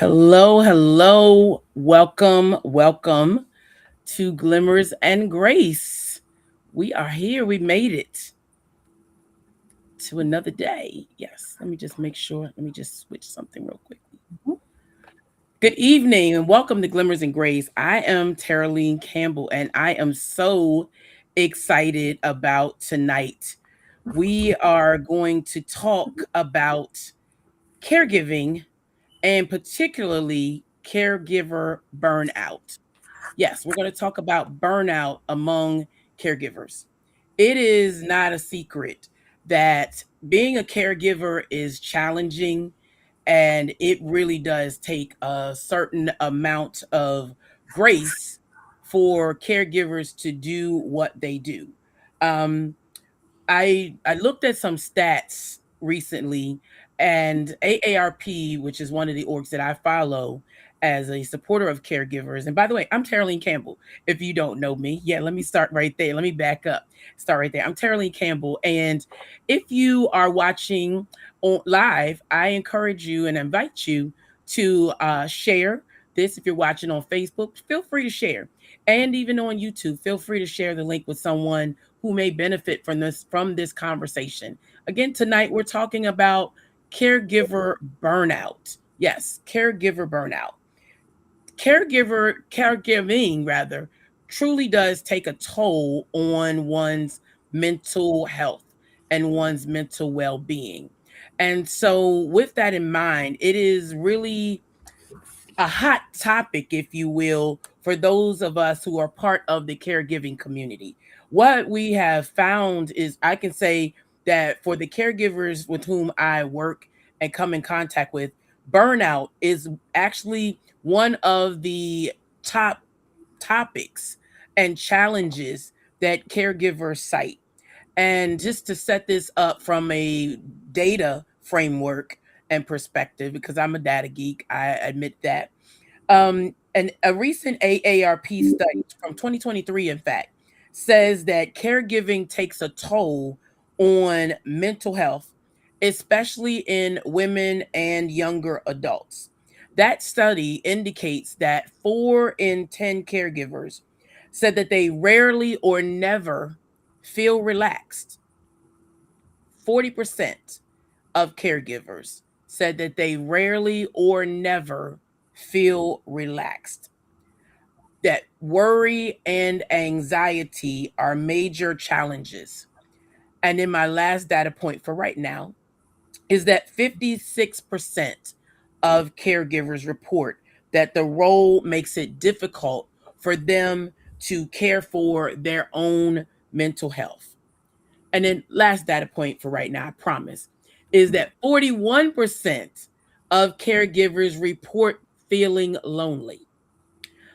Hello, hello. Welcome to Glimmers and Grace. We are here. We made it to another day. Yes, let me just make sure. Let me just switch something real quickly. Good evening and welcome to Glimmers and Grace. I am Taraline Campbell and I am so excited about tonight. We are going to talk about caregiving and particularly caregiver burnout. Yes, we're going to talk about burnout among caregivers. It is not a secret that being a caregiver is challenging and it really does take a certain amount of grace for caregivers to do what they do. Um, I looked at some stats recently, and AARP, which is one of the orgs that I follow as a supporter of caregivers. And by the way, I'm Taraline Campbell. If you don't know me, yeah, let me start right there. Let me back up. Start right there. I'm Taraline Campbell, and if you are watching live, I encourage you and invite you to share this. If you're watching on Facebook, feel free to share, and even on YouTube, feel free to share the link with someone who may benefit from this conversation. Again, tonight we're talking about caregiver burnout. Yes, caregiver burnout. Caregiving rather truly does take a toll on one's mental health and one's mental well-being. And so with that in mind, it is really a hot topic, if you will, for those of us who are part of the caregiving community. What we have found is I can say that for the caregivers with whom I work and come in contact with, burnout is actually one of the top topics and challenges that caregivers cite. And just to set this up from a data framework and perspective, because I'm a data geek, I admit that and a recent AARP study from 2023, in fact, says that caregiving takes a toll on mental health, especially in women and younger adults. That study indicates that 4 in 10 caregivers said that they rarely or never feel relaxed. 40% of caregivers said that they rarely or never feel relaxed. That worry and anxiety are major challenges. And then my last data point for right now is that 56% of caregivers report that the role makes it difficult for them to care for their own mental health. And then last data point for right now, I promise, is that 41% of caregivers report feeling lonely.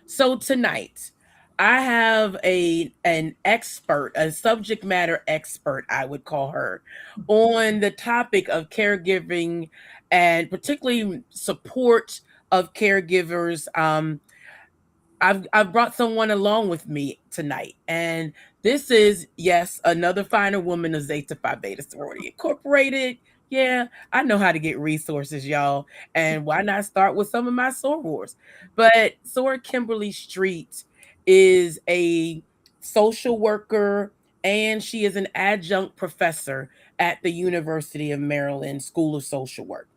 So tonight, I have an expert, a subject matter expert, I would call her, on the topic of caregiving and particularly support of caregivers. I've brought someone along with me tonight, and this is yes another finer woman of Zeta Phi Beta Sorority Incorporated. Yeah, I know how to get resources, y'all, and why not start with some of my sorors? But Sora Kimberly Street is a social worker, and she is an adjunct professor at the University of Maryland School of Social Work.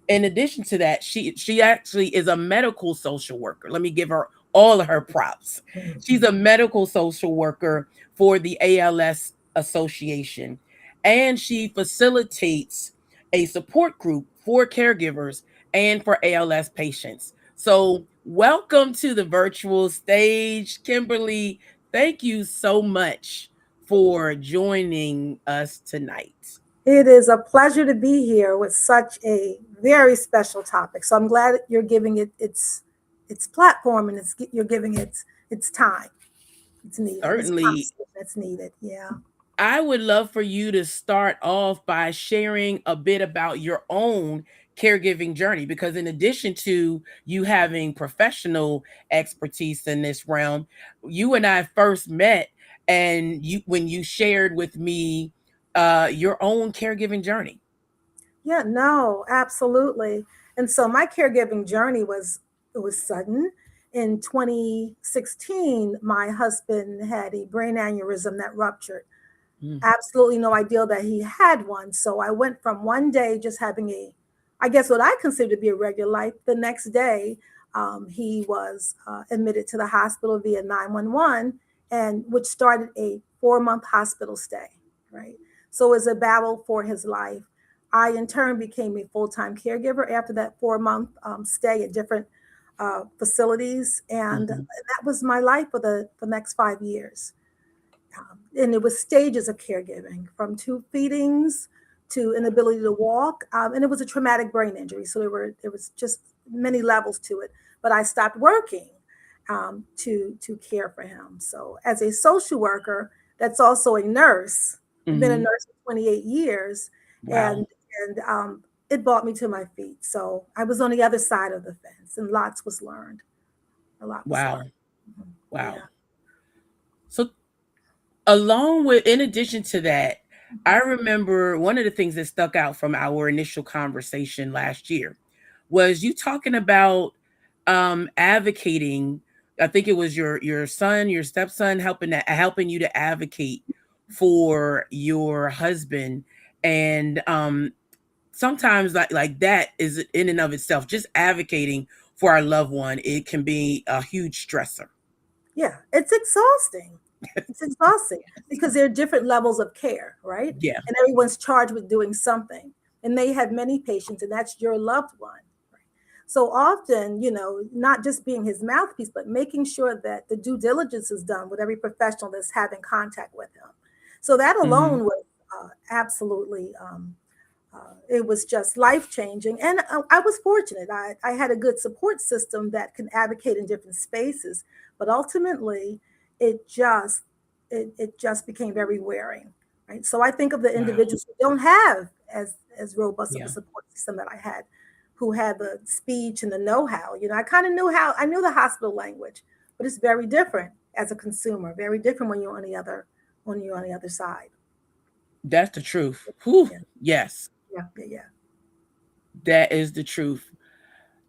In addition to that, she actually is a medical social worker. Let me give her all of her props. She's a medical social worker for the ALS Association, and she facilitates a support group for caregivers and for ALS patients. So, welcome to the virtual stage, Kimberly. Thank you so much for joining us tonight. It is a pleasure to be here with such a very special topic. So I'm glad that you're giving it its platform and you're giving it its time. It's needed. It's Certainly. conversation that's needed. Yeah. I would love for you to start off by sharing a bit about your own caregiving journey because in addition to you having professional expertise in this realm, you and I first met and you when you shared with me your own caregiving journey. Yeah, no, absolutely. And so my caregiving journey was, it was sudden. In 2016, my husband had a brain aneurysm that ruptured. Mm, Absolutely no idea that he had one. So I went from one day just having a, I guess what I consider to be a regular life. The next day, he was admitted to the hospital via 911, and which started a 4 month hospital stay. Right. So it was a battle for his life. I in turn became a full time caregiver after that 4 month stay at different facilities, and mhm, that was my life for the next 5 years. And it was stages of caregiving, from tube feedings to inability to walk, and it was a traumatic brain injury, so there was just many levels to it. But I stopped working to care for him. So as a social worker, that's also a nurse. I've been a mhm. nurse for 28 years, Wow. and it brought me to my feet. So I was on the other side of the fence, and lots was learned. A lot was learned. Wow. Mhm. Wow. Yeah. So along with, in addition to that, I Mhm. remember one of the things that stuck out from our initial conversation last year was you talking about advocating. I think it was your son, your stepson, helping you to advocate for your husband. And sometimes like that is in and of itself, just advocating for our loved one, it can be a huge stressor. Yeah, it's exhausting. It's exhausting because there are different levels of care, right? Yeah. And everyone's charged with doing something. And they have many patients, and that's your loved one. Right? So often, not just being his mouthpiece, but making sure that the due diligence is done with every professional that's having contact with him. So that Hmm. alone was absolutely it was just life changing. And I was fortunate. I had a good support system that can advocate in different spaces. But ultimately, it just it just became very wearing. Right. So I think of the Wow. individuals who don't have as robust of a Yeah. support system that I had, who had the speech and the know-how. I kind of knew how, I knew the hospital language, but it's very different as a consumer, very different when you're on the other side. That's the truth. Whew. Yeah. Yes, Yeah. Yeah. Yeah. that is the truth.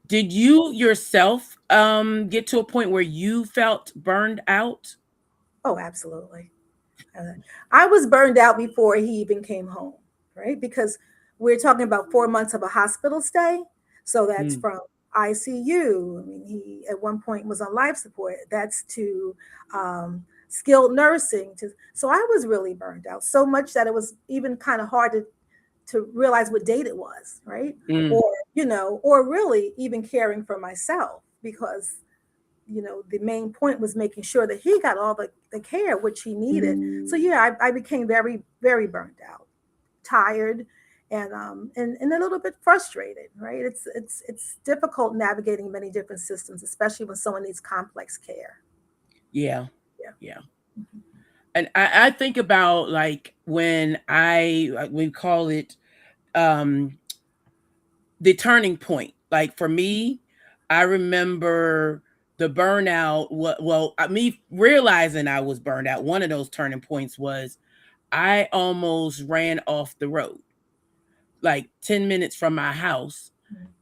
Did you yourself get to a point where you felt burned out? Oh, absolutely. Uh, I was burned out before he even came home, right? Because we're talking about 4 months of a hospital stay. So that's Mm, from ICU. I mean, he at one point was on life support. That's to skilled nursing. So I was really burned out so much that it was even kind of hard to realize what date it was, right? mm, Or, or really even caring for myself, because the main point was making sure that he got all the care which he needed. So yeah, I became very, very burned out, tired, and a little bit frustrated, right? It's difficult navigating many different systems, especially when someone needs complex care. yeah, Yeah. yeah. Mhm. And I think about like when we call it um the turning point. Like for me, I remember the burnout. Me realizing I was burned out. One of those turning points was I almost ran off the road. Like 10 minutes from my house,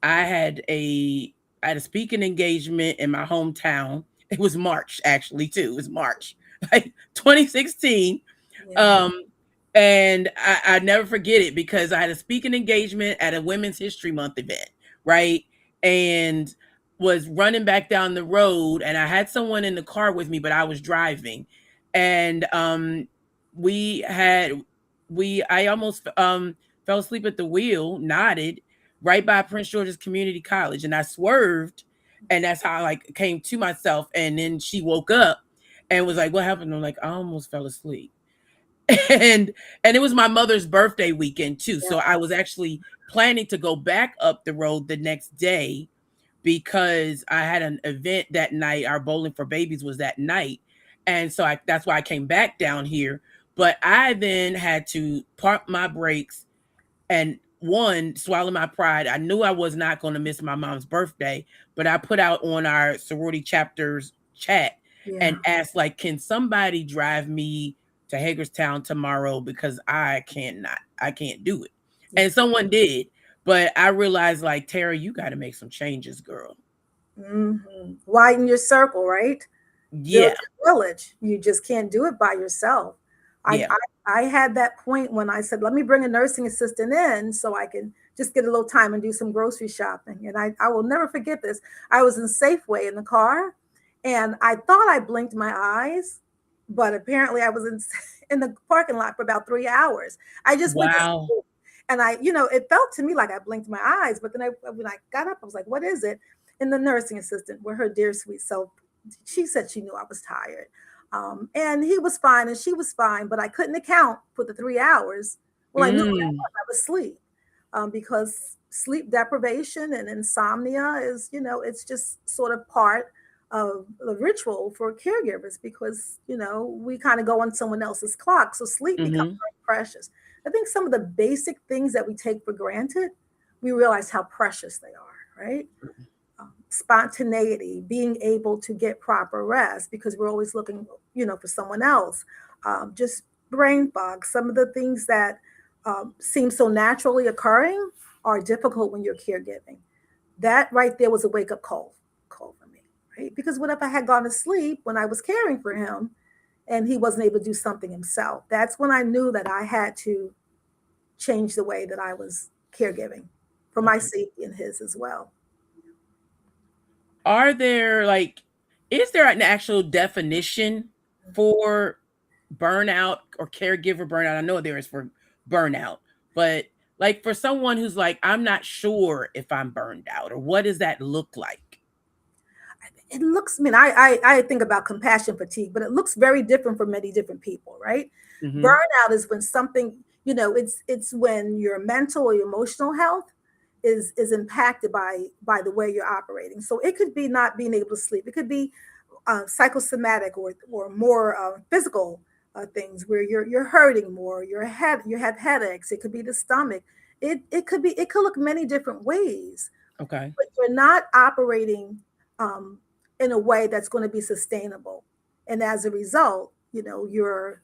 I had a I had a speaking engagement in my hometown. It was March actually too. It was March, like 2016. Yeah. Um, and I never forget it because I had a speaking engagement at a Women's History Month event, right? And was running back down the road, and I had someone in the car with me, but I was driving, and we had I almost fell asleep at the wheel, nodded right by Prince George's Community College, and I swerved, and that's how I like came to myself. And then she woke up and was like, "What happened?" I'm like, "I almost fell asleep." and and it was my mother's birthday weekend too, Yeah. so I was actually planning to go back up the road the next day because I had an event that night. Our bowling for babies was that night, and so that's why I came back down here. But I then had to park my brakes and one, swallow my pride. I knew I was not going to miss my mom's birthday, but I put out on our sorority chapter's chat and Yeah. asked, like, can somebody drive me to Hagerstown tomorrow because I can't do it. Yeah. And someone did. But I realized, like, Tara, you got to make some changes, girl. Widen your circle, right? Build Yeah, your village. You just can't do it by yourself. I, yeah. I had that point when I said, let me bring a nursing assistant in so I can just get a little time and do some grocery shopping. And I will never forget this. I was in Safeway in the car and I thought I blinked my eyes, but apparently I was in the parking lot for about 3 hours. I just went to Wow. sleep. And it felt to me like I blinked my eyes, but then when I got up, I was like, what is it? And the nursing assistant with her dear sweet self, she said she knew I was tired. And he was fine and she was fine, but I couldn't account for the 3 hours. Well, I knew what I Mm, was. I was asleep because sleep deprivation and insomnia is, it's just sort of part of the ritual for caregivers because, we kind of go on someone else's clock. So sleep becomes mm-hmm. very precious. I think some of the basic things that we take for granted, we realize how precious they are, right? Spontaneity, being able to get proper rest because we're always looking, for someone else. Just brain fog. Some of the things that seem so naturally occurring are difficult when you're caregiving. That right there was a wake up call for me, right? Because what if I had gone to sleep when I was caring for him and he wasn't able to do something himself? That's when I knew that I had to change the way that I was caregiving for my Okay. safety and his as well. Are there like, is there an actual definition for burnout or caregiver burnout? I know there is for burnout, but like for someone who's like, I'm not sure if I'm burned out, or what does that look like? It looks, I mean, I think about compassion fatigue, but it looks very different for many different people, right? Mm-hmm. Burnout is when something, it's when your mental or your emotional health is impacted by the way you're operating. So it could be not being able to sleep. It could be psychosomatic or more physical things where you're hurting more. You have headaches. It could be the stomach. It could look many different ways, Okay. but you're not operating um, in a way that's going to be sustainable. And as a result, you're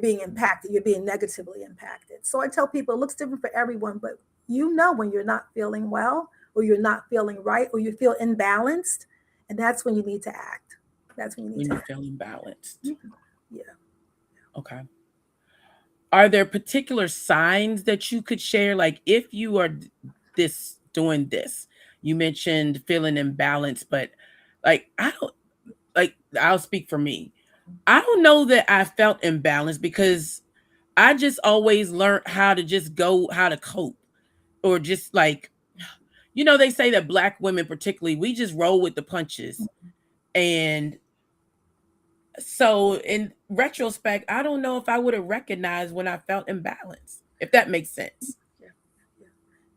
being impacted. You're being negatively impacted. So I tell people it looks different for everyone, but when you're not feeling well, or you're not feeling right, or you feel imbalanced, and that's when you need to act. That's when you need When to you act. feel imbalanced. Mhm. Yeah. Okay. Are there particular signs that you could share? Like if you are this doing this, you mentioned feeling imbalanced, but like I don't like I'll speak for me. I don't know that I felt imbalanced because I just always learned how to just go how to cope or just like they say that black women particularly we just roll with the punches. And so in retrospect, I don't know if I would have recognized when I felt imbalanced, if that makes sense. Yeah. Yeah.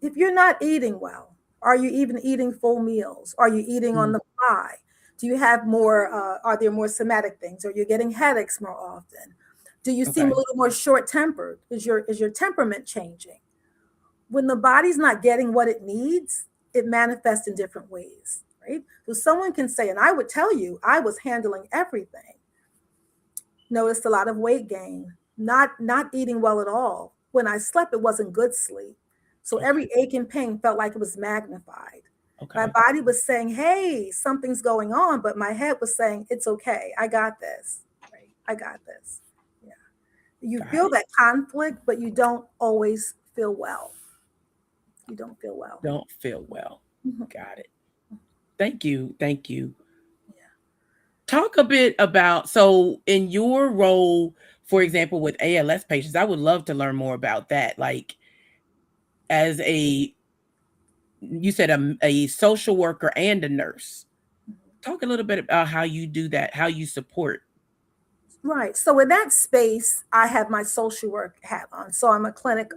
If you're not eating well, are you even eating full meals? Are you eating on Mm, the fly? Do you have more? Are there more somatic things? Are you getting headaches more often? Do you seem a okay. little more short tempered? Is your temperament changing? When the body's not getting what it needs, it manifests in different ways, right? So someone can say, and I would tell you, I was handling everything. Noticed a lot of weight gain, not eating well at all. When I slept, it wasn't good sleep. So Okay. every ache and pain felt like it was magnified. My Okay. body was saying, hey, something's going on, but my head was saying, it's okay. I got this. Right? I got this. Yeah. You Got feel it. that conflict, but you don't always feel well. You don't feel well. Don't feel well. Mhm. Got it. Thank you. Thank you. Yeah. Talk a bit about so in your role, for example, with ALS patients, I would love to learn more about that. Like as a you said a social worker and a nurse. Talk a little bit about how you do that, how you support. Right. So in that space, I have my social work hat on. So I'm a clinic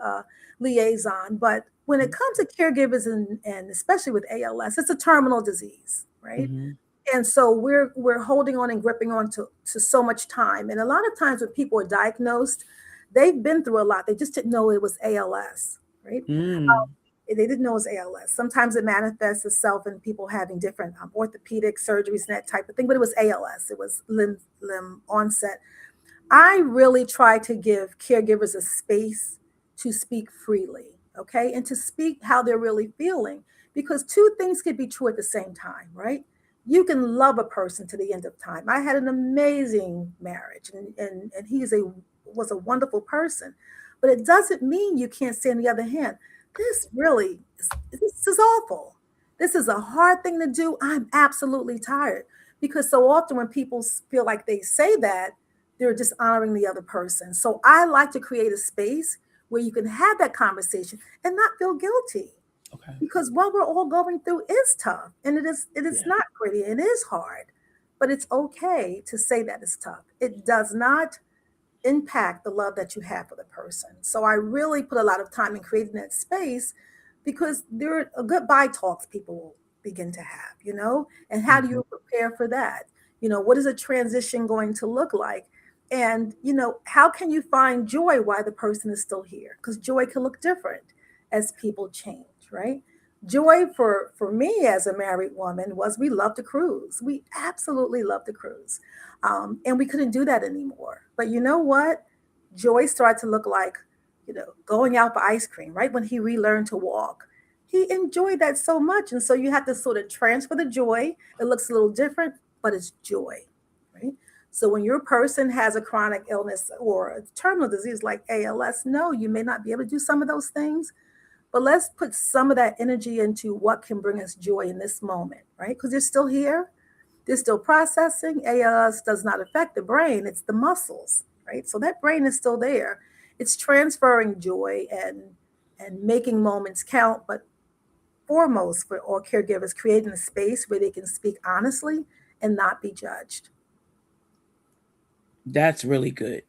liaison. But when it comes to caregivers and especially with ALS, it's a terminal disease, right? Mm-hmm. And so we're holding on and gripping on to so much time. And a lot of times when people are diagnosed, they've been through a lot. They just didn't know it was ALS, right? Mm. They didn't know it was ALS. Sometimes it manifests itself in people having different orthopedic surgeries and that type of thing, but it was ALS. It was limb onset. I really try to give caregivers a space to speak freely. okay, and to speak how they're really feeling, because two things could be true at the same time, right? You can love a person to the end of time. I had an amazing marriage, and he's a was a wonderful person, but it doesn't mean you can't say on the other hand, this really this is awful. This is a hard thing to do. I'm absolutely tired. Because so often when people feel like they say that, they're dishonoring the other person. So I like to create a space where you can have that conversation and not feel guilty, Okay. because what we're all going through is tough, and it is Yeah. not pretty, and it is hard, but it's okay to say that it's tough. It does not impact the love that you have for the person. So I really put a lot of time in creating that space, because there are goodbye talks people will begin to have, and how do Mhm. you prepare for that? What is a transition going to look like? And, how can you find joy while the person is still here? Because joy can look different as people change, right? Joy for me as a married woman was we loved to cruise. We absolutely loved to cruise. And we couldn't do that anymore. But you know what? Joy started to look like, going out for ice cream, right? When he relearned to walk. He enjoyed that so much. And so you have to sort of transfer the joy. It looks a little different, but it's joy, right? So when your person has a chronic illness or a terminal disease like ALS, no, you may not be able to do some of those things, but let's put some of that energy into what can bring us joy in this moment, right? Because they're still here, they're still processing. ALS does not affect the brain, it's the muscles, right? So that brain is still there. It's transferring joy and making moments count, but foremost for all caregivers, creating a space where they can speak honestly and not be judged. That's really good.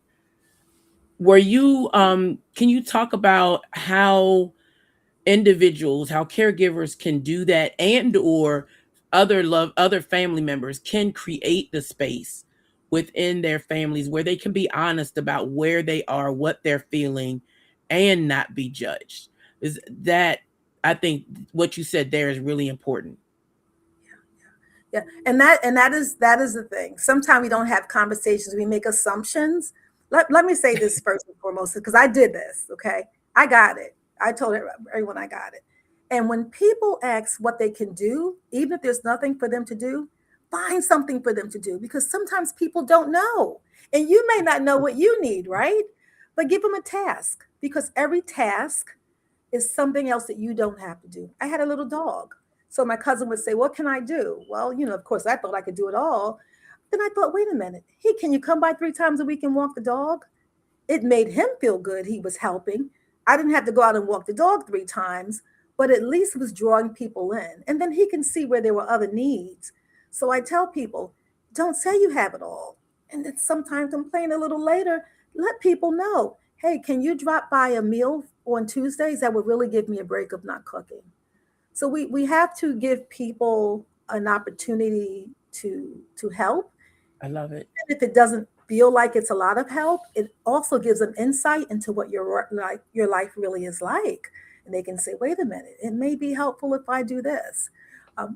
Were you can you talk about how individuals, how caregivers can do that, and or other family members can create the space within their families where they can be honest about where they are, what they're feeling, and not be judged? Is that, I think what you said there is really important. Yeah, and that is the thing. Sometimes we don't have conversations. We make assumptions. Let me say this first and foremost, because I did this. Okay, I got it. I told everyone I got it. And when people ask what they can do, even if there's nothing for them to do, find something for them to do, because sometimes people don't know, and you may not know what you need, right? But give them a task, because every task is something else that you don't have to do. I had a little dog. So my cousin would say, what can I do? Well, of course, I thought I could do it all. Then I thought, wait a minute. Hey, can you come by 3 times a week and walk the dog? It made him feel good. He was helping. I didn't have to go out and walk the dog 3 times, but at least it was drawing people in. And then he can see where there were other needs. So I tell people, don't say you have it all. And then sometimes complain a little later. Let people know, hey, can you drop by a meal on Tuesdays? That would really give me a break of not cooking. So we have to give people an opportunity to help. I love it. Even if it doesn't feel like it's a lot of help, it also gives them insight into what your life really is like, and they can say, "Wait a minute, it may be helpful if I do this."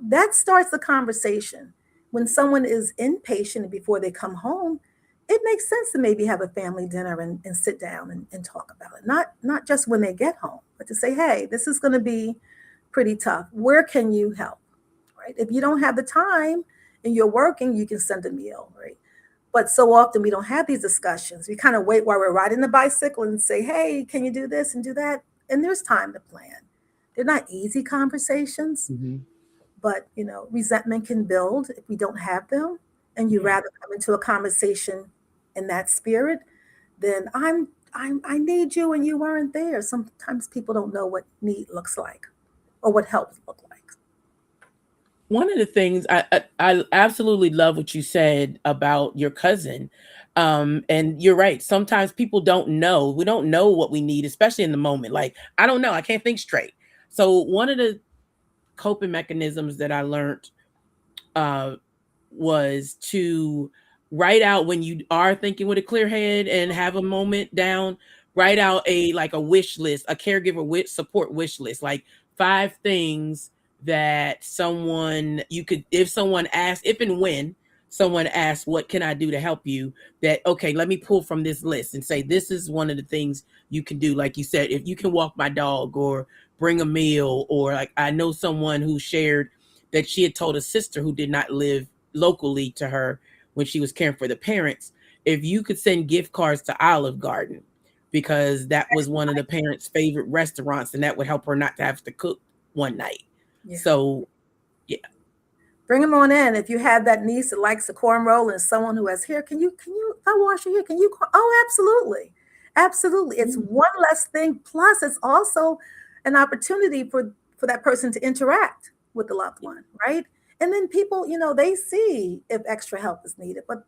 That starts the conversation. When someone is inpatient before they come home, it makes sense to maybe have a family dinner and sit down and talk about it. Not just when they get home, but to say, "Hey, this is going to be pretty tough. Where can you help?" Right? If you don't have the time and you're working, you can send a meal, right? But so often we don't have these discussions. We kind of wait while we're riding the bicycle and say, hey, can you do this and do that? And there's time to plan. They're not easy conversations, Hmm. but resentment can build if we don't have them. And you Yeah. rather come into a conversation in that spirit than I need you and you weren't there. Sometimes people don't know what need looks like or what help look like. One of the things I absolutely love what you said about your cousin. And you're right. Sometimes people don't know. We don't know what we need, especially in the moment. Like, I don't know. I can't think straight. So one of the coping mechanisms that I learned uh, was to write out when you are thinking with a clear head and have a moment down. Write out a wish list, a caregiver support wish list, like 5 things that someone you could, if someone asks, if and when someone asks, what can I do to help you? That, okay, let me pull from this list and say, this is one of the things you can do. Like you said, if you can walk my dog or bring a meal, or like I know someone who shared that she had told a sister who did not live locally to her when she was caring for the parents, if you could send gift cards to Olive Garden, because that was one of the parents' favorite restaurants, and that would help her not to have to cook one night. Yeah. So yeah. Bring them on in. If you have that niece that likes a cornrow and someone who has hair, can you, if I wash your hair, can you, oh, absolutely. Absolutely. It's Mm. one less thing. Plus, it's also an opportunity for that person to interact with the loved one, right? And then people, they see if extra help is needed, but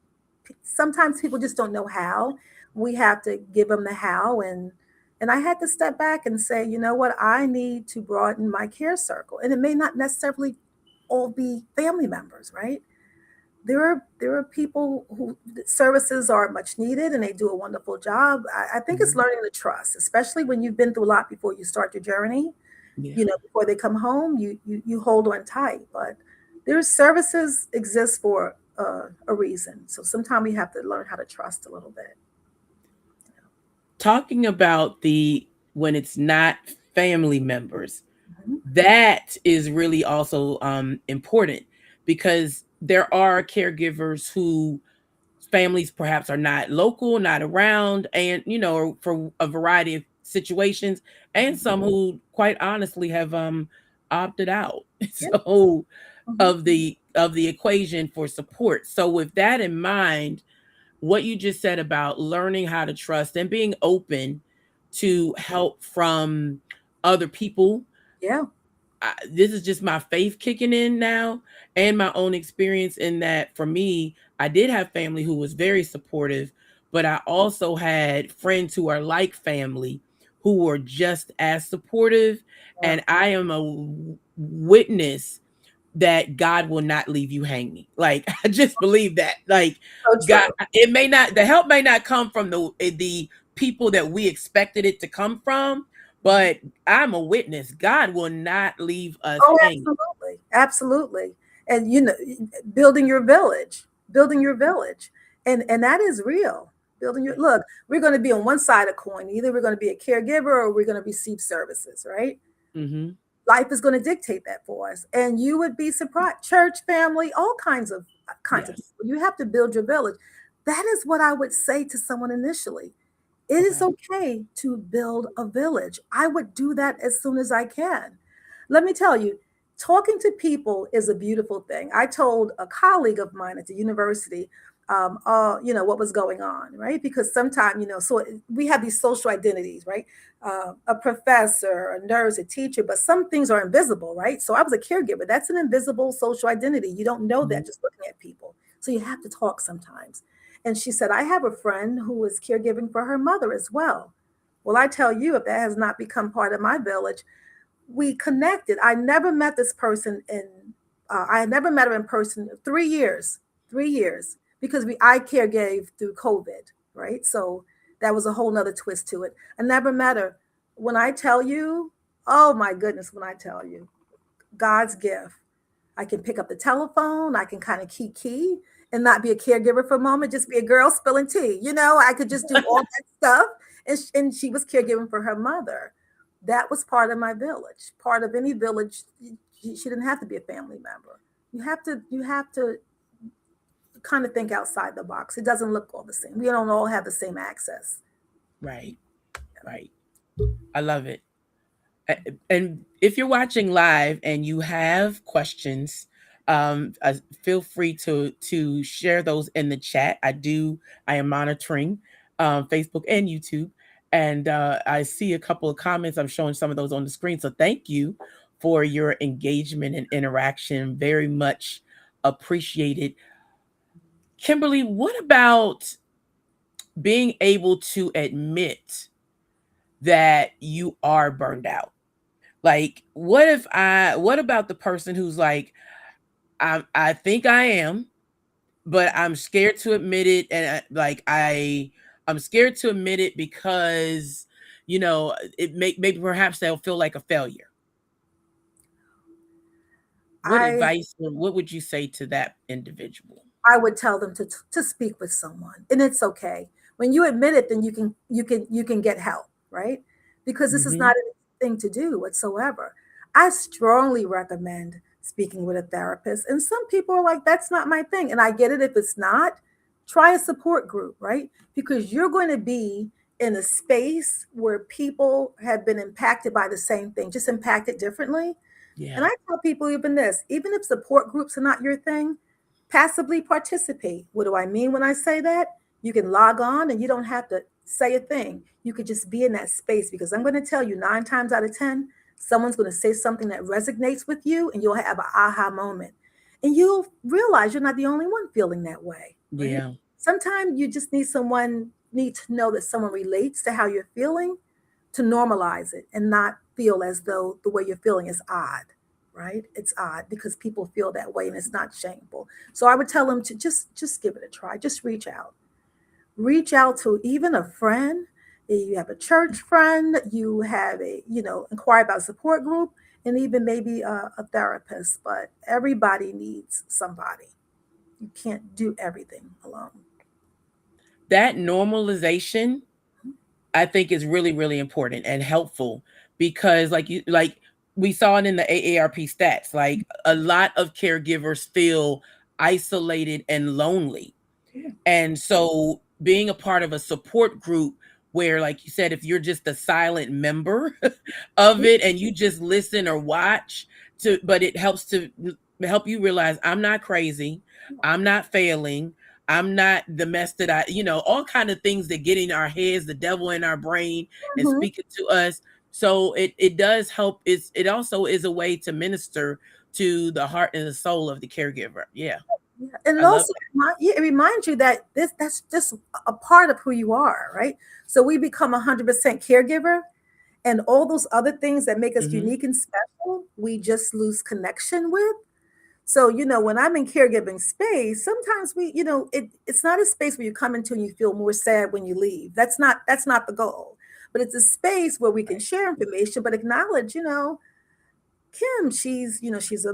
sometimes people just don't know how. We have to give them the how. And I had to step back and say, you know what, I need to broaden my care circle. And it may not necessarily all be family members, right? There are people who services are much needed and they do a wonderful job. I think it's Mhm. learning to trust, especially when you've been through a lot before you start your journey. Yeah. Before they come home, you hold on tight. But there's services exist for a reason. So sometimes we have to learn how to trust a little bit. Talking about the when it's not family members, Mhm. that is really also important, because there are caregivers who families perhaps are not local, not around, and for a variety of situations, and some who quite honestly have opted out Yeah. so Mhm. of the equation for support. So with that in mind, what you just said about learning how to trust and being open to help from other people, Yeah. this is just my faith kicking in now, and my own experience in that. For me, I did have family who was very supportive, but I also had friends who are like family who were just as supportive. Yeah. And I am a witness that God will not leave you hanging. Like I just believe that. Like So God, true. it may not, the help may not come from the people that we expected it to come from, Mhm. but I'm a witness. God will not leave us Oh, hanging. absolutely. Absolutely. And building your village, building your village. And that is real. Building your look, we're going to be on one side of coin. Either we're going to be a caregiver or we're going to receive services, right? Mm-hmm. Life is going to dictate that for us. And you would be surprised. Church, family, all kinds of Yes. people. You have to build your village. That is what I would say to someone initially. It is Okay. okay to build a village. I would do that as soon as I can. Let me tell you, talking to people is a beautiful thing. I told a colleague of mine at the university, what was going on, right? Because sometimes, so we have these social identities, right? A professor, a nurse, a teacher, but some things are invisible, right? So I was a caregiver. That's an invisible social identity. You don't know Mhm. that just looking at people. So you have to talk sometimes. And she said, I have a friend who is caregiving for her mother as well. Well, I tell you, if that has not become part of my village, we connected. I never met this person I had never met her in person 3 years, 3 years, because I care gave through COVID, right? So that was a whole nother twist to it. I never met her. When I tell you, oh my goodness, when I tell you, God's gift. I can pick up the telephone. I can kind of key and not be a caregiver for a moment, just be a girl spilling tea. I could just do all that stuff. And she was caregiving for her mother. That was part of my village. Part of any village, she didn't have to be a family member. You have to kind of think outside the box. It doesn't look all the same. We don't all have the same access. Right. Right. I love it. And if you're watching live and you have questions, feel free to share those in the chat. I am monitoring Facebook and YouTube, and I see a couple of comments. I'm showing some of those on the screen. So thank you for your engagement and interaction. Very much appreciated. Kimberly, what about being able to admit that you are burned out? Like, what about the person who's like, I think I am, but I'm scared to admit it, and I'm scared to admit it because it maybe perhaps they'll feel like a failure. What I advice or what would you say to that individual? I would tell them to speak with someone, and it's okay. When you admit it, then you can get help, right? Because this is Mm-hmm. not anything to do whatsoever. I strongly recommend speaking with a therapist, and some people are like, "That's not my thing," and I get it if it's not. Try a support group, right? Because you're going to be in a space where people have been impacted by the same thing, just impacted differently. And Yeah. I tell people even this, even if support groups are not your thing, passively participate. What do I mean when I say that? You can log on and you don't have to say a thing. You could just be in that space because I'm going to tell you 9 times out of 10, someone's going to say something that resonates with you and you'll have an aha moment. And you'll realize you're not the only one feeling that way, right? Yeah. Sometimes you just need to know that someone relates to how you're feeling to normalize it and not feel as though the way you're feeling is odd, right? It's odd because people feel that way and it's not shameful. So I would tell them to just give it a try. Just reach out. Reach out to even a friend. You have a church friend, you have inquire about a support group, and even maybe a therapist. But everybody needs somebody. You can't do everything alone. That normalization, I think, is really, really important and helpful because, like we saw it in the AARP stats, like a lot of caregivers feel isolated and lonely. Yeah. And so being a part of a support group where, like you said, if you're just a silent member of it and you just listen or watch to, but it helps to help you realize I'm not crazy, I'm not failing, I'm not the mess that all kind of things that get in our heads, the devil in our brain and Mhm. speaking to us. So it does help. It also is a way to minister to the heart and the soul of the caregiver. Yeah, Yeah. And I love also, it reminds you that that's just a part of who you are, right? So we become 100% caregiver, and all those other things that make that. us unique and special, we just lose connection with. So, when I'm in caregiving space, sometimes it's not a space where you come into and you feel more sad when you leave. That's not the goal. But it's a space where we can Right. share information, but acknowledge, Kim, she's a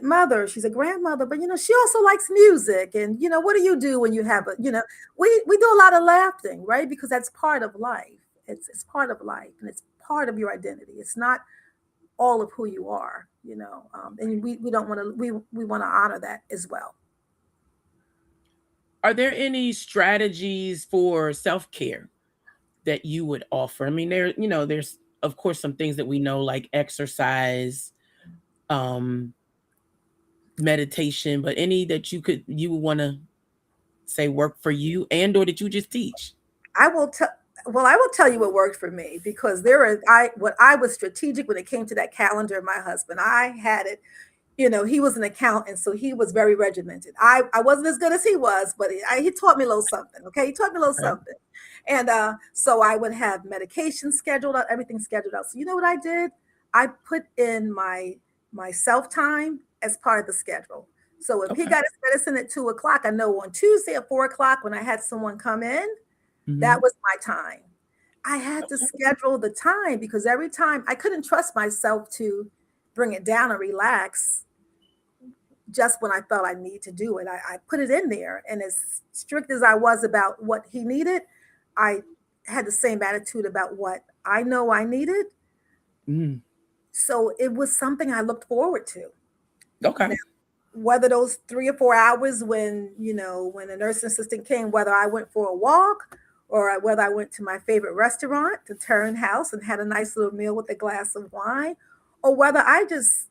mother, she's a grandmother, but she also likes music. And what do you do when you have we do a lot of laughing, right? Because that's part of life. It's part of life, and it's part of your identity. It's not all of who you are, and we don't want to we want to honor that as well. Are there any strategies for self-care that you would offer? I mean, there's of course some things that we know like exercise, um, meditation, but any that you would want to say work for you and or that you just teach? I will tell. Well, I will tell you what worked for me because I was strategic when it came to that calendar of my husband. I had it. He was an accountant, so he was very regimented. I wasn't as good as he was, but he taught me a little something. Okay, he taught me a little Okay. something, and so I would have medication scheduled out, everything scheduled out. So you know what I did? I put in my self time as part of the schedule. So if he Okay. got his medicine at 2 o'clock, I know on Tuesday at 4 o'clock when I had someone come in, that Hmm. was my time. I had to Okay. schedule the time because every time I couldn't trust myself to bring it down and relax just when I felt I need to do it. I put it in there. And as strict as I was about what he needed, I had the same attitude about what I know I needed. Mm. So it was something I looked forward to. Okay. Now, whether those 3 or 4 hours when a nursing assistant came, whether I went for a walk or whether I went to my favorite restaurant to turn house and had a nice little meal with a glass of wine, or whether I just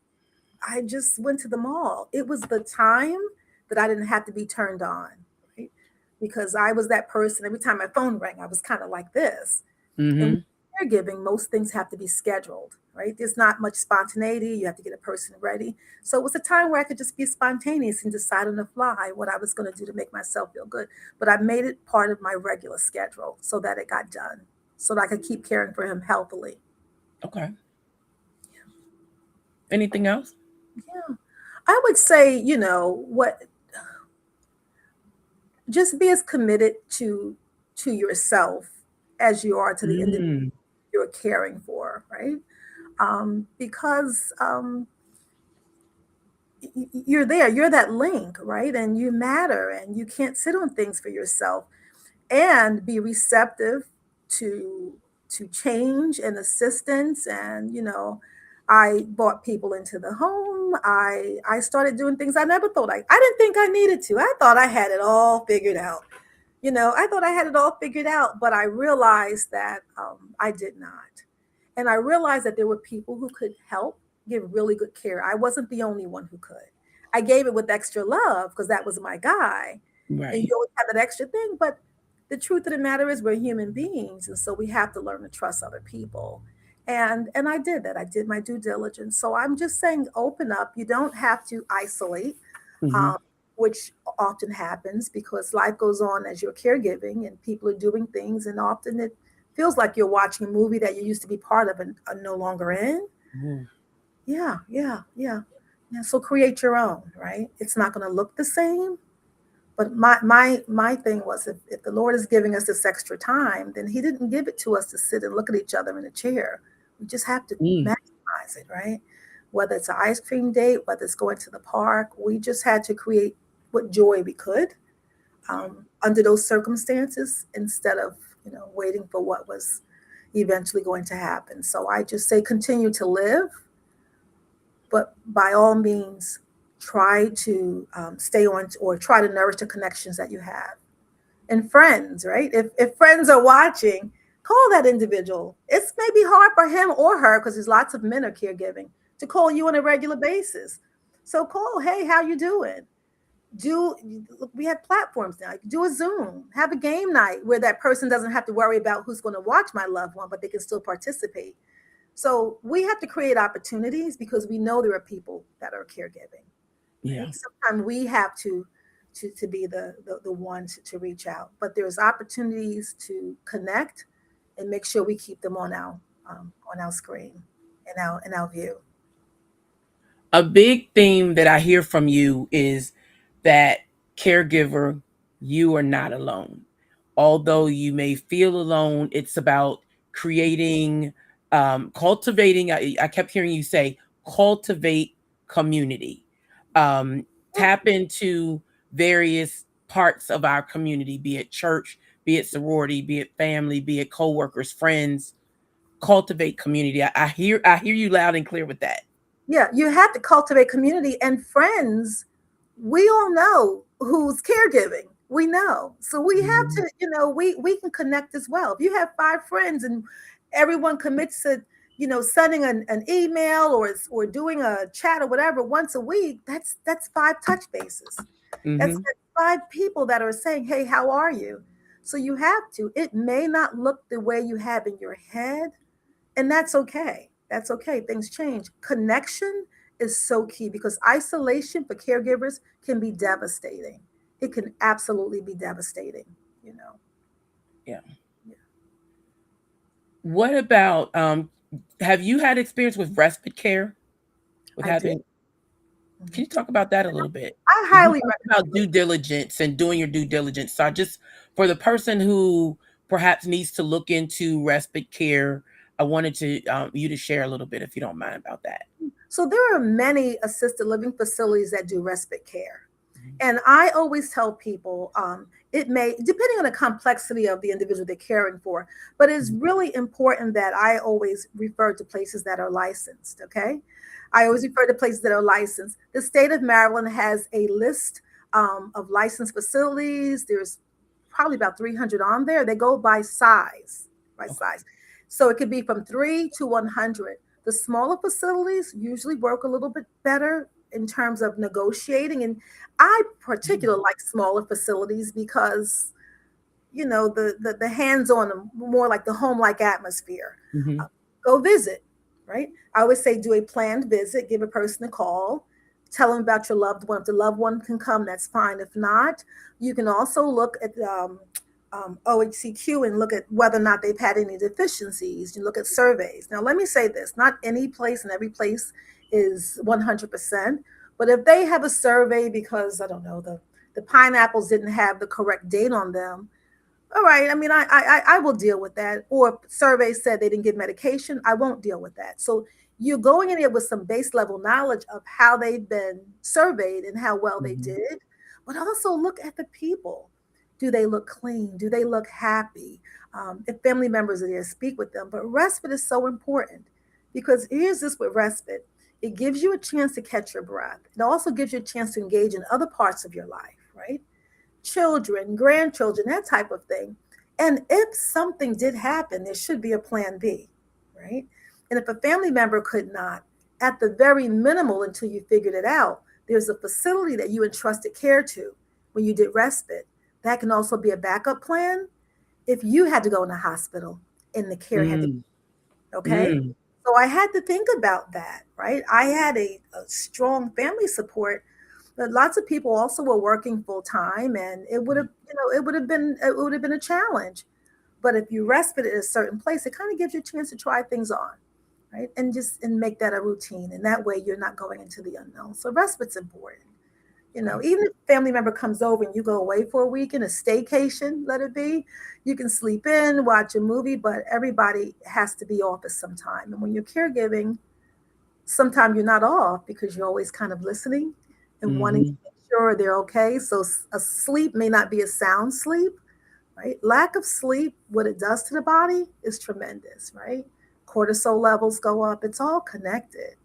went to the mall. It was the time that I didn't have to be turned on, right? Because I was that person. Every time my phone rang, I was kind of like this. And with Hmm. caregiving, most things have to be scheduled, right? There's not much spontaneity. You have to get a person ready. So it was a time where I could just be spontaneous and decide on the fly what I was going to do to make myself feel good. But I made it part of my regular schedule so that it got done, so that I could keep caring for him healthily. Okay. Anything else? Yeah. I would say, just be as committed to yourself as you are to the individual Mm. you're caring for, right? Because you're there, you're that link, right? And you matter, and you can't sit on things for yourself, and be receptive to change and assistance. And I brought people into the home. I started doing things I never thought I didn't think I needed to. I thought I had it all figured out. I thought I had it all figured out, but I realized that I did not. And I realized that there were people who could help give really good care. I wasn't the only one who could. I gave it with extra love because that was my guy. And you Right. always have that extra thing. But the truth of the matter is we're human beings. And so we have to learn to trust other people. And I did that. I did my due diligence. So I'm just saying, open up. You don't have to isolate, Mm-hmm. um, which often happens because life goes on as you're caregiving and people are doing things. And often it feels like you're watching a movie that you used to be part of and are no longer in. Mm-hmm. Yeah, yeah, yeah. Yeah. So create your own, right? It's not going to look the same. But my thing was, if the Lord is giving us this extra time, then He didn't give it to us to sit and look at each other in a chair. We just have to Mm. maximize it, right? Whether it's an ice cream date, whether it's going to the park, we just had to create what joy we could under those circumstances instead of waiting for what was eventually going to happen. So I just say continue to live, but by all means, try to stay on or try to nourish the connections that you have. And friends, right? If friends are watching, call that individual. It's maybe hard for him or her because there's lots of men are caregiving to call you on a regular basis. So call, hey, how you doing? Do We have platforms now. Do a Zoom, have a game night where that person doesn't have to worry about who's going to watch my loved one, but they can still participate. So we have to create opportunities because we know there are people that are caregiving. Right? Yeah. Sometimes we have to be the one to reach out, but there's opportunities to connect and make sure we keep them on our screen and our view. A big theme that I hear from you is that caregiver, you are not alone. Although you may feel alone, it's about creating, cultivating. I kept hearing you say, cultivate community. Um, Tap into various parts of our community, be it church, be it sorority, be it family, be it coworkers, friends. Cultivate community. I hear you loud and clear with that. Yeah, you have to cultivate community and friends. We all know who's caregiving. We know. So we have Mhm. to, we can connect as well. If you have five friends and everyone commits to, sending an email or doing a chat or whatever once a week, that's five touch bases. Mhm. That's five people that are saying, "Hey, how are you?" So you have to. It may not look the way you have in your head, and that's okay. That's okay. Things change. Connection is so key because isolation for caregivers can be devastating. It can absolutely be devastating, you know. Yeah. Yeah, What about have you had experience with respite care with I did. having can you Mhm. talk about that a little bit? I You highly talked about recommend due it. diligence and doing your due diligence. So I just for the person who perhaps needs to look into respite care, I wanted to you to share a little bit if you don't mind about that. So there are many assisted living facilities that do respite care. Mhm. And I always tell people it may, depending on the complexity of the individual they're caring for, but it's Mhm. really important that I always refer to places that are licensed. Okay. I always refer to places that are licensed. The state of Maryland has a list of licensed facilities. There's probably about 300 on there. They go by Okay. size. So it could be from 3 to 100. The smaller facilities usually work a little bit better in terms of negotiating. And I particularly like smaller facilities because the hands-on, more like the home-like atmosphere. Mm-hmm. Uh, Go visit, right? I always say do a planned visit, give a person a call, tell them about your loved one. If the loved one can come, that's fine. If not, you can also look at OHCQ and look at whether or not they've had any deficiencies. You look at surveys. Now, let me say this: not any place and every place is 100%, but if they have a survey because I don't know the pineapples didn't have the correct date on them, all right. I mean, I will deal with that. Or surveys said they didn't get medication. I won't deal with that. So you're going in there with some base level knowledge of how they've been surveyed and how well they Mhm. did, but also look at the people. Do they look clean? Do they look happy? If family members are there, speak with them. But respite is so important because here's this with respite, it gives you a chance to catch your breath. It also gives you a chance to engage in other parts of your life, right? Children, grandchildren, that type of thing. And if something did happen, there should be a plan B, right? And if a family member could not, at the very minimal until you figured it out, there's a facility that you entrusted care to when you did respite. That can also be a backup plan if you had to go in the hospital and the care had to, Mm. okay? Mm. So I had to think about that, right? I had a strong family support, but lots of people also were working full time, and it would have, it would have been a challenge. But if you respite at a certain place, it kind of gives you a chance to try things on, right? And make that a routine, and that way you're not going into the unknown. So respite's important. Even if a family member comes over and you go away for a week in a staycation, let it be, you can sleep in, watch a movie, but everybody has to be off at some time. And when you're caregiving, sometimes you're not off because you're always kind of listening and wanting to Mhm. make sure they're okay. So a sleep may not be a sound sleep, right? Lack of sleep, what it does to the body is tremendous, right? Cortisol levels go up. It's all connected.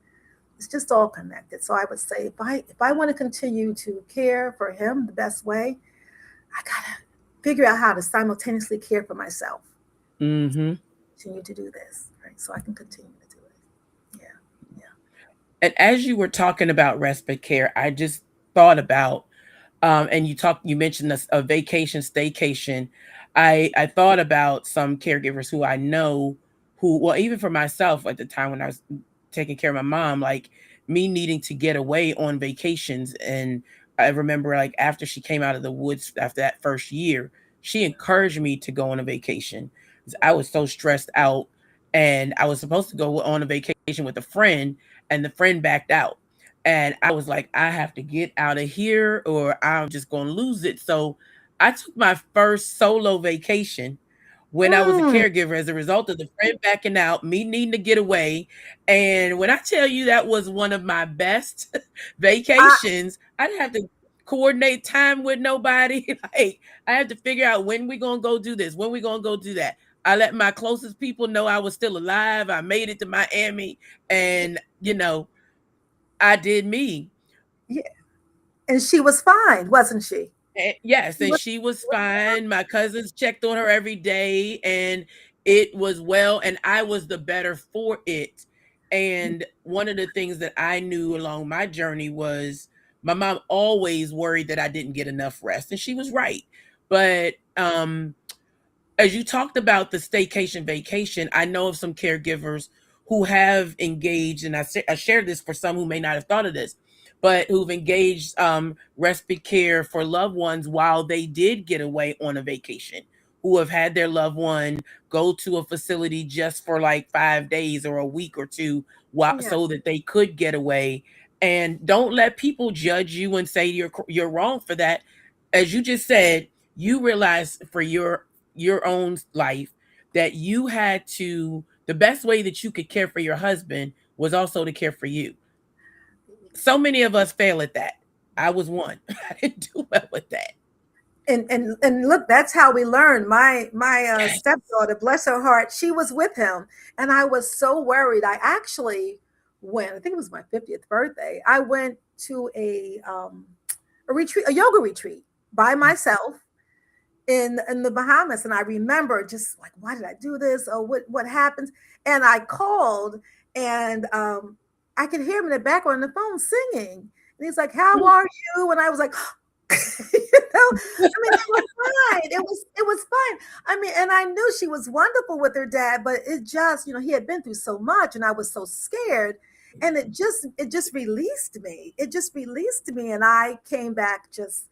It's just all connected. So I would say if I want to continue to care for him the best way, I gotta figure out how to simultaneously care for myself. Mhm. Continue to do this, right? So I can continue to do it. Yeah. And as you were talking about respite care, I just thought about, and you mentioned a vacation, staycation. I thought about some caregivers who I know, who, well, even for myself at the time when I was taking care of my mom, like me needing to get away on vacations. And I remember, like, after she came out of the woods after that first year, she encouraged me to go on a vacation because I was so stressed out, and I was supposed to go on a vacation with a friend, and the friend backed out. And I was like, I have to get out of here or I'm just going to lose it. So I took my first solo vacation when I was a Mm, caregiver as a result of the friend backing out, me needing to get away. And when I tell you that was one of my best I, vacations, I didn't have to coordinate time with nobody. Like, I had to figure out when we going to go do this, when we going to go do that. I let my closest people know I was still alive. I made it to Miami, and I did me. yeah. And she was fine, wasn't she? Yes, She and was, she was fine. My cousins checked on her every day, and it was well, and I was the better for it. And one of the things that I knew along my journey was my mom always worried that I didn't get enough rest, and she was right. But as you talked about the staycation vacation, I know of some caregivers who have engaged, and I shared this for some who may not have thought of this, but who've engaged respite care for loved ones while they did get away on a vacation, who have had their loved one go to a facility just for like 5 days or a week or two, yeah. so that they could get away. And don't let people judge you and say you're wrong for that. As you just said, you realize for your own life that you had to, the best way that you could care for your husband was also to care for you. So many of us fail at that. I was one. I didn't do well with that. And look, that's how we learn. My Yes. stepdaughter, bless her heart, she was with him, and I was so worried. I actually went. I think it was my 50th birthday. I went to a retreat, a yoga retreat by myself in the Bahamas, and I remember just like, why did I do this? Oh, what happens? And I called, and I could hear him in the background on the phone singing, and he's like, "How are you?" And I was like, I mean, it was fine. It was fine. I mean, and I knew she was wonderful with her dad, but it just, he had been through so much, and I was so scared, and it just released me. It just released me, and I came back just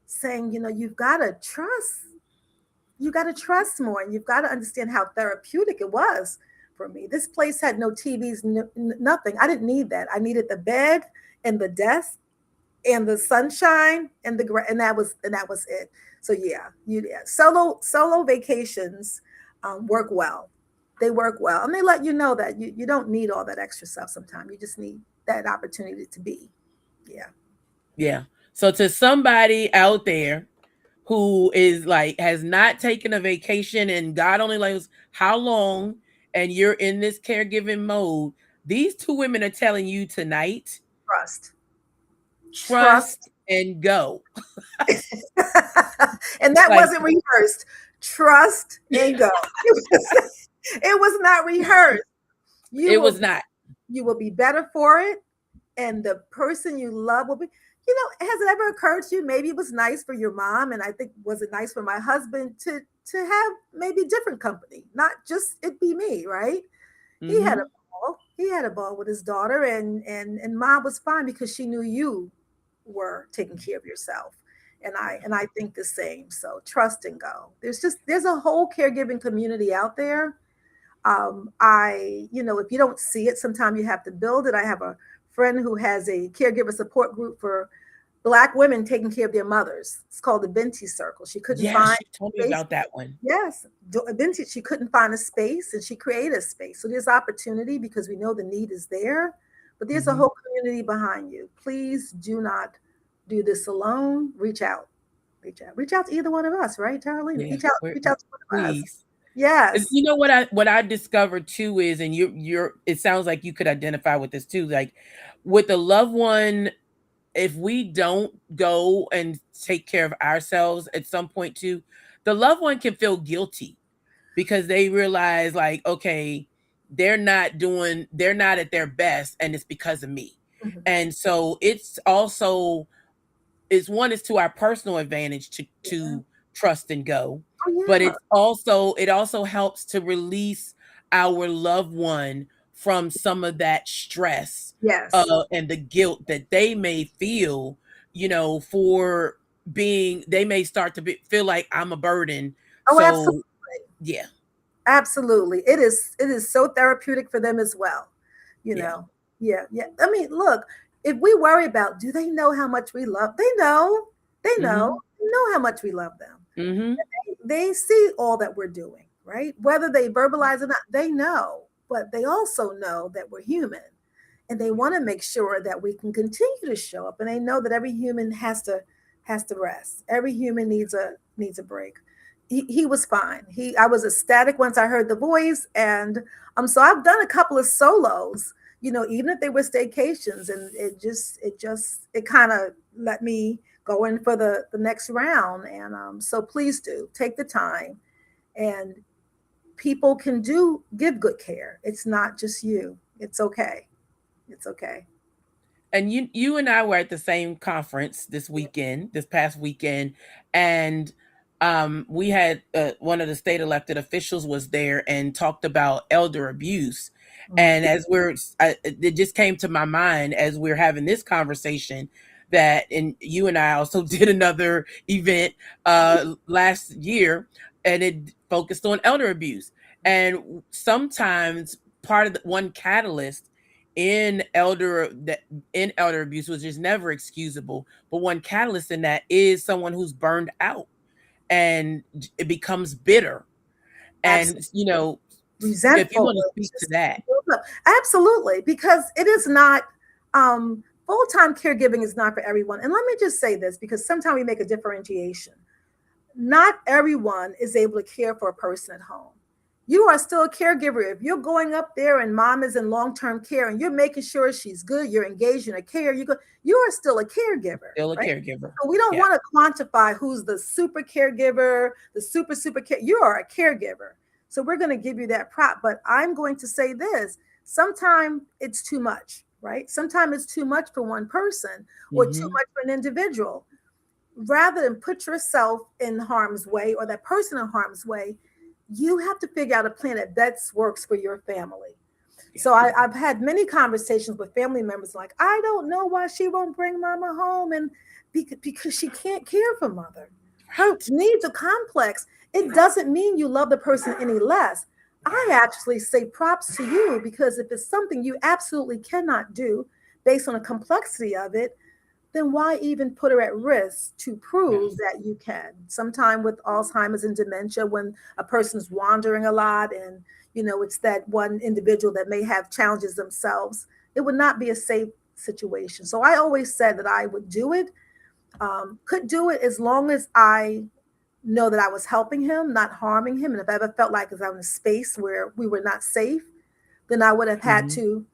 saying, you've got to trust. You got to trust more, and you've got to understand how therapeutic it was for me. This place had no TVs, nothing. I didn't need that. I needed the bed and the desk and the sunshine and that was it. So yeah, solo vacations work well. They work well, and they let you know that you don't need all that extra stuff sometimes. You just need that opportunity to be. Yeah. Yeah. So to somebody out there who is like has not taken a vacation and God only knows how long, and you're in this caregiving mode, these two women are telling you tonight, Trust. trust Trust. and go. And that Like wasn't rehearsed. Trust and go. It was not rehearsed. You it will was not. you will be better for it, and the person you love will be. Has it ever occurred to you, maybe it was nice for your mom, and I think, was it nice for my husband to have maybe different company, not just it be me, right? He had a Mm-hmm. ball. He had a ball with his daughter, and mom was fine because she knew you were taking care of yourself. And I think the same. So trust and go. There's a whole caregiving community out there. If you don't see it, sometimes you have to build it. I have a friend who has a caregiver support group for Black women taking care of their mothers. It's called the Binti Circle. She couldn't Yeah, find she told me space. about that one. Yes, Binti, she couldn't find a space, and she created a space. So there's opportunity because we know the need is there, but there's a Mm-hmm. whole community behind you. Please do not do this alone. Reach out to either one of us, right, Charlene? Yeah, Reach out to one of us. please. Yes. You know what I discovered too is, and you're it sounds like you could identify with this too, like with a loved one, if we don't go and take care of ourselves at some point too, the loved one can feel guilty because they realize like, okay, they're not at their best and it's because of me. Mhm. And so it's one is to our personal advantage Yeah. to trust and go, Oh but yeah. it also helps to release our loved one from some of that stress, Yes. and the guilt that they may feel, for being, they may start to feel like I'm a burden. Oh, absolutely. So yeah. Absolutely. It is so therapeutic for them as well. You Yeah. know. Yeah, yeah. I mean, look, if we worry about, do they know how much we love? They know. They know. Mhm. They know how much we love them. Mhm. They see all that we're doing, right? Whether they verbalize it or not, they know. But they also know that we're human, and they want to make sure that we can continue to show up, and they know that every human has to rest. Every human needs a break. He was fine. I was ecstatic once I heard the voice, and so I've done a couple of solos, even if they were staycations, and it kind of let me go in for the next round. And so please do take the time, and people can give good care. It's not just you. It's okay. It's okay. And you and I were at the same conference this past weekend, and we had one of the state elected officials was there and talked about elder abuse. Mm. And it just came to my mind as we're having this conversation that, and you and I also did another event last year, and it focused on elder abuse. And sometimes part of the one catalyst in elder that in elder abuse, which is never excusable, but one catalyst in that is someone who's burned out and it becomes bitter. And Absolutely. if you Resentful. want to It's speak to just that. absolutely, because it is not, full-time caregiving is not for everyone. And let me just say this, because sometimes we make a differentiation. Not everyone is able to care for a person at home. You are still a caregiver. If you're going up there and mom is in long-term care and you're making sure she's good, you're engaged in a care, you are still a caregiver, Still a right? caregiver. So we don't Yeah. want to quantify who's the super caregiver, the super care. You are a caregiver. So we're going to give you that prop. But I'm going to say this: sometimes it's too much, right? Sometimes it's too much for one person or too Hmm. much for an individual. Rather than put yourself in harm's way or that person in harm's way, you have to figure out a plan that best works for your family. Yeah. So I've had many conversations with family members like, I don't know why she won't bring mama home, and because she can't care for mother. Her Right. needs are complex. It doesn't mean you love the person any less. I actually say props to you, because if it's something you absolutely cannot do based on the complexity of it, then why even put her at risk to prove Yes. that you can? Sometime with Alzheimer's and dementia, when a person's wandering a lot and it's that one individual that may have challenges themselves, it would not be a safe situation. So I always said that I would do it, could do it as long as I know that I was helping him, not harming him. And if I ever felt like I was in a space where we were not safe, then I would have had Hmm. to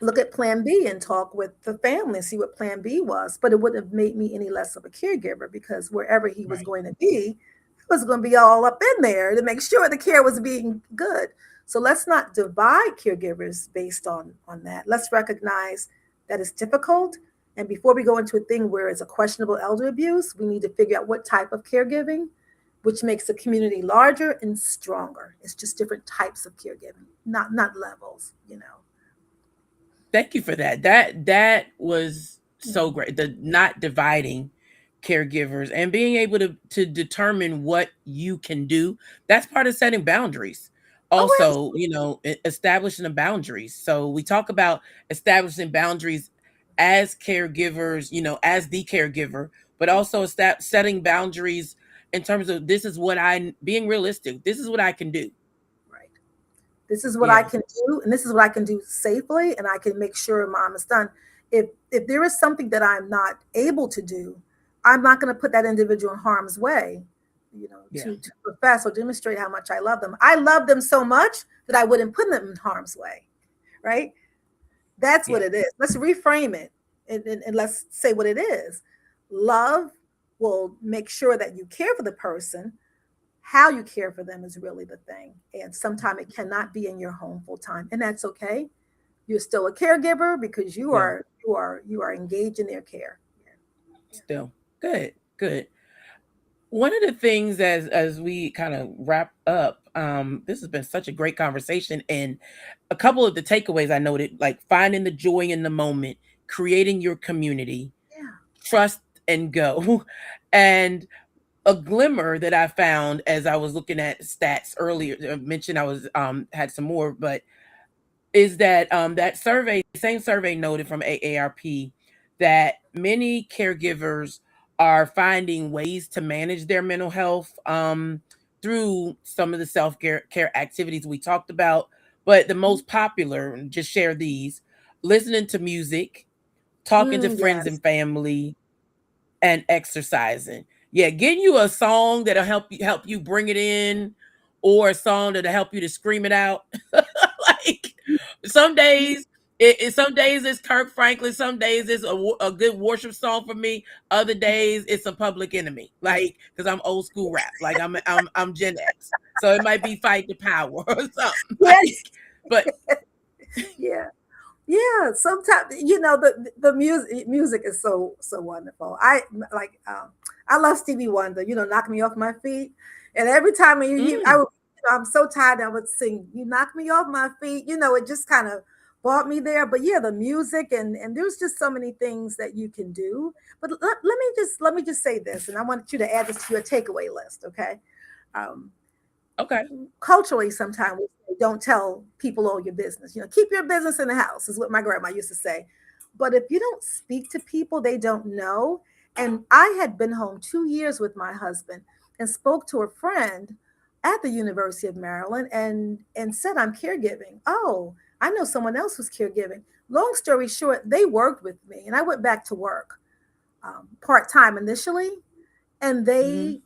look at plan B and talk with the family and see what plan B was. But it wouldn't have made me any less of a caregiver, because wherever he was Right. going to be, I was going to be all up in there to make sure the care was being good. So let's not divide caregivers based on that. Let's recognize that it's difficult. And before we go into a thing where it's a questionable elder abuse, we need to figure out what type of caregiving, which makes the community larger and stronger. It's just different types of caregiving, not levels. Thank you for that. That was so Mhm. great. The not dividing caregivers and being able to determine what you can do. That's part of setting boundaries. Oh, Also, absolutely. establishing the boundaries. So we talk about establishing boundaries as caregivers, as the caregiver, but also setting boundaries in terms of this is what I being realistic. This is what I can do. Right. This is what I Yeah. can do, and this is what I can do safely, and I can make sure mom is done. If there is something that I'm not able to do, I'm not going to put that individual in harm's way, Yeah. to profess or demonstrate how much I love them. I love them so much that I wouldn't put them in harm's way, right? That's what Yeah. it is. Let's reframe it, and let's say what it is. Love will make sure that you care for the person. How you care for them is really the thing. And sometimes it cannot be in your home full time. And that's okay. You're still a caregiver because you Yeah. are you are you are engaged in their care. Yeah. Still. Good. Good. One of the things as we kind of wrap up, this has been such a great conversation, and a couple of the takeaways I noted, like finding the joy in the moment, creating your community, Yeah. trust and go. And a glimmer that I found as I was looking at stats earlier, I mentioned I was had some more, but is that that survey, same survey noted from AARP that many caregivers are finding ways to manage their mental health through some of the self care activities we talked about. But the most popular, just share these: listening to music, talking to friends Yes. and family, and exercising. Yeah, getting you a song that'll help you bring it in, or a song that'll help you to scream it out. Like some days, some days it's Kirk Franklin. Some days it's a good worship song for me. Other days it's a Public Enemy. Like because I'm old school rap. Like I'm Gen X, so it might be Fight the Power or something. Yes. Like, but Yeah. Yeah. Sometimes the music is so wonderful. I love Stevie Wonder. Knock me off my feet. And every time I mm, would, I'm so tired. I would sing, "You knock me off my feet." It just kind of brought me there. But yeah, the music and there's just so many things that you can do. But let me just say this, and I want you to add this to your takeaway list. Okay. Um, okay, Culturally, sometimes we say, don't tell people all your business. Keep your business in the house is what my grandma used to say. But if you don't speak to people, they don't know. And I had been home 2 years with my husband and spoke to a friend at the University of Maryland and said, I'm caregiving. Oh, I know someone else who's caregiving. Long story short, they worked with me and I went back to work part time initially, and mm-hmm, they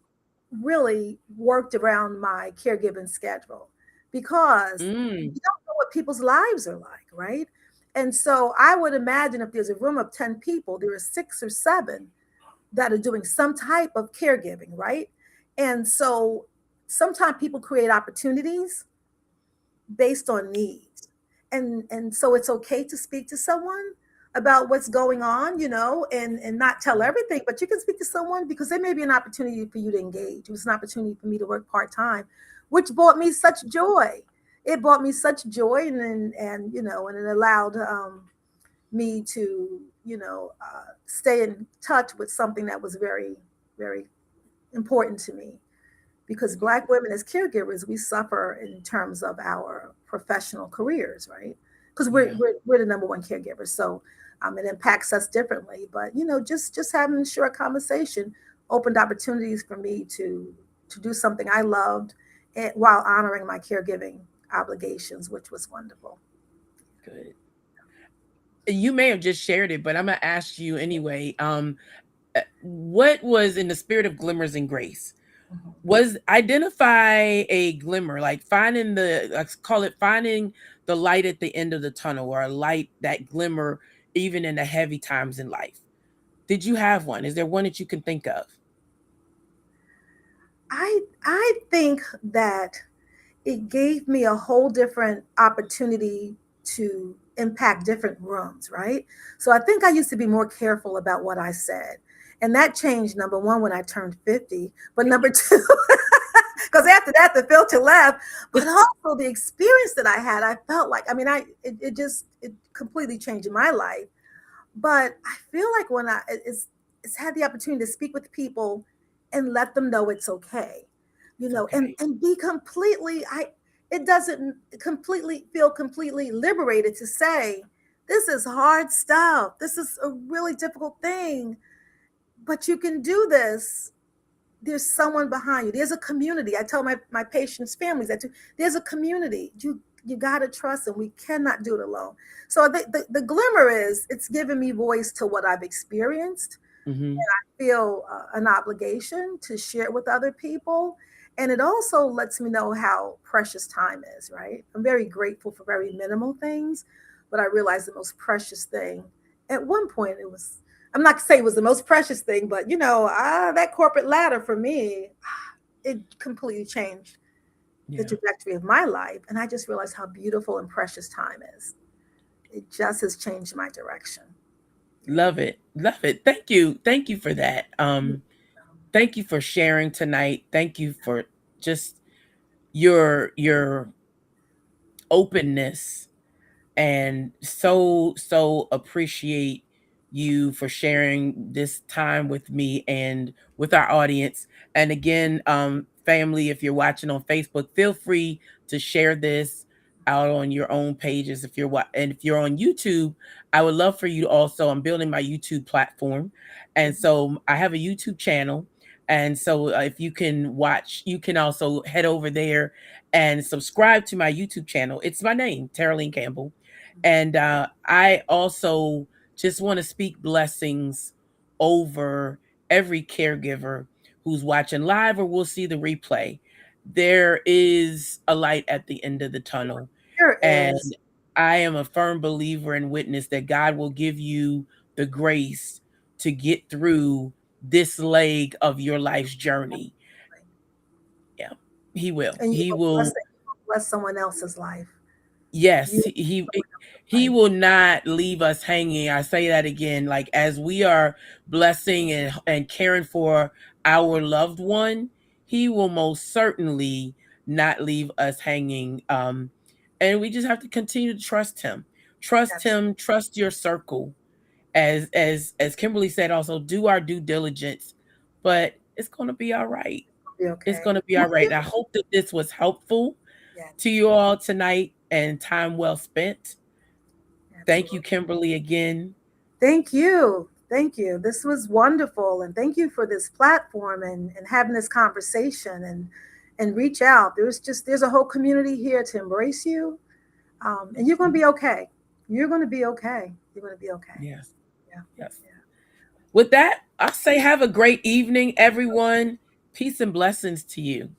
really worked around my caregiving schedule because mm, you don't know what people's lives are like, right? And so I would imagine if there's a room of 10 people, there are 6 or 7 that are doing some type of caregiving, right? And so sometimes people create opportunities based on needs. And so it's okay to speak to someone about what's going on, and not tell yeah, everything, but you can speak to someone because there may be an opportunity for you to engage. It was an opportunity for me to work part-time, which brought me such joy. It brought me such joy, and it allowed me to stay in touch with something that was very, very important to me, because yeah, Black women as caregivers, we suffer in terms of our professional careers, right? Because we're, yeah. we're, we're the number one caregivers. So It impacts us differently. But just having a short conversation opened opportunities for me to do something I loved, while honoring my caregiving obligations, which was wonderful. Good. You may have just shared it, but I'm gonna ask you anyway. What was in the spirit of glimmers and grace? Was identify a glimmer, like finding the, let's call it finding the light at the end of the tunnel, or a light that glimmer even in the heavy times in life. Did you have one? Is there one that you can think of? I think that it gave me a whole different opportunity to impact different rooms, right? So I think I used to be more careful about what I said. And that changed, number one, when I turned 50. But number two, because after that, the filter left. But also the experience that I had, I felt like, I mean, it completely changed my life. But I feel like when it's had the opportunity to speak with people and let them know it's okay, It's okay. and be completely, it doesn't completely feel completely liberated to say, this is hard stuff. This is a really difficult thing, but you can do this. There's someone behind you. There's a community. I tell my patients' families that too. There's a community. You got to trust, and we cannot do it alone. So the glimmer is, it's given me voice to what I've experienced. Mm-hmm. Feel an obligation to share it with other people. And it also lets me know how precious time is, right? I'm very grateful for very minimal things, but I realized the most precious thing at one point, it was, I'm not to say it was the most precious thing, but that corporate ladder for me, it completely changed the Yeah. trajectory of my life. And I just realized how beautiful and precious time is. It just has changed my direction. Love it. Love it. Thank you. Thank you for that. Thank you for sharing tonight. Thank you for just your openness, and so appreciate you for sharing this time with me and with our audience. And again, family, if you're watching on Facebook, feel free to share this out on your own pages. And if you're on YouTube, I would love for you to also, I'm building my YouTube platform, and so I have a YouTube channel. And so if you can watch, you can also head over there and subscribe to my YouTube channel. It's my name, Taraline Campbell. And I also just want to speak blessings over every caregiver who's watching live or will see the replay. There is a light at the end of the tunnel. There is. And I am a firm believer and witness that God will give you the grace to get through this leg of your life's journey. Yeah, He will. And He will. bless someone else's life. Yes, You he will not leave us hanging. I say that again, like as we are blessing and caring for our loved one, he will most certainly not leave us hanging. And we just have to continue to trust him. Trust that's him, trust your circle. As Kimberly said, also do our due diligence, but it's going to be all right. be It's okay. going to be all right. And I hope that this was helpful to Yes, you all tonight and time well spent. Thank you, absolutely. Kimberly, again. Thank you. Thank you. This was wonderful. And thank you for this platform and having this conversation and reach out. There's a whole community here to embrace you. And you're going to be okay. You're going to be okay. You're going to be okay. Yes, Yeah. yes. Yeah. With that, I say have a great evening, everyone. Peace and blessings to you.